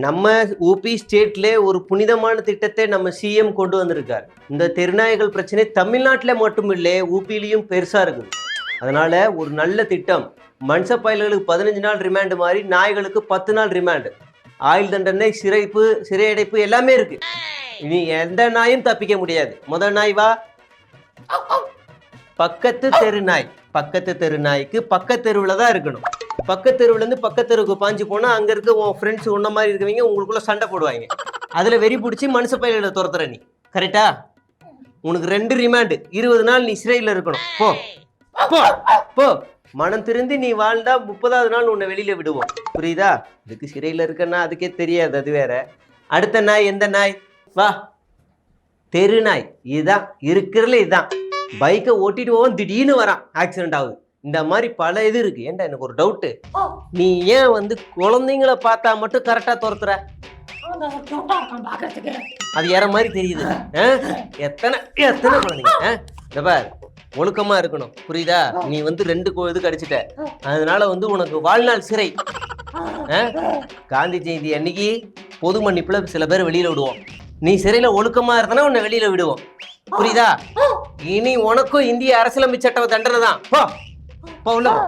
நம்ம ஊபி ஸ்டேட்ல ஒரு புனிதமான திட்டத்தை நம்ம சிஎம் கொண்டு வந்திருக்கார். இந்த தெருநாய்கள் பிரச்சனை தமிழ்நாட்டில் மட்டும் இல்லை, ஊபிலையும் பெருசா இருக்குது. அதனால ஒரு நல்ல திட்டம். மனுஷ பயல்களுக்கு 15 நாள் ரிமாண்டு மாதிரி நாய்களுக்கு 10 நாள் ரிமாண்டு. ஆயுள் தண்டனை, சிறை அடைப்பு எல்லாமே இருக்கு. இனி எந்த நாயும் தப்பிக்க முடியாது. முதல் நாய் வா, பக்கத்து தெரு நாய். பக்கத்து தெரு நாய்க்கு பக்கத்து தெருவில் தான் இருக்கணும். பக்கத்து தெருவுலேருந்து பக்கத்து தெருவுக்கு பாஞ்சு போனால் அங்கே இருக்க உன் ஃப்ரெண்ட்ஸ் உன்ன மாதிரி இருக்கவங்க உங்களுக்குள்ள சண்டை போடுவாங்க. அதில் வெறி பிடிச்சி மனுஷ பயிர்களை துரத்துற நீ. கரெக்டா? உனக்கு 2 ரிமாண்டு, 20 நாள் நீ சிறையில் இருக்கணும். போ போ போ. மனம் திருந்தி நீ வாழ்ந்தா 30வது நாள் உன்னை வெளியில விடுவோம். புரியுதா? இதுக்கு சிறையில் இருக்கன்னா அதுக்கே தெரியாது, அது வேற. அடுத்த நாய் எந்த நாய்? வா, தெரு நாய். இதுதான் இருக்கிறதுல, இதுதான். பைக்கை ஓட்டிட்டு போவோம், திடீர்னு வரான், ஆக்சிடென்ட் ஆகுது. இந்த மாதிரி பல இது இருக்கு. ஏன்டா எனக்கு ஒரு டவுட்டு, நீ ஏன் குழந்தைங்களை பார்த்தா மட்டும் கரெக்டா துரத்துற? அது ஏற மாதிரி தெரியுது. எத்தனை எத்தனை குழந்தைங்க? இந்த பார், ஒழுக்கமா இருக்கணும். புரியுதா? நீ 2 இது கடிச்சிட்ட, அதனால உனக்கு வாழ்நாள் சிறை. காந்தி ஜெயந்தி அன்னைக்கு பொது மன்னிப்புல சில பேர் வெளியில விடுவோம். நீ சிறையில ஒழுக்கமா இருந்தனா உன்னை வெளியில விடுவோம். புரியுதா? இனி உனக்கும் இந்திய அரசியலமைப்பு சட்ட தண்டனை தான். போ, உள்ள போ.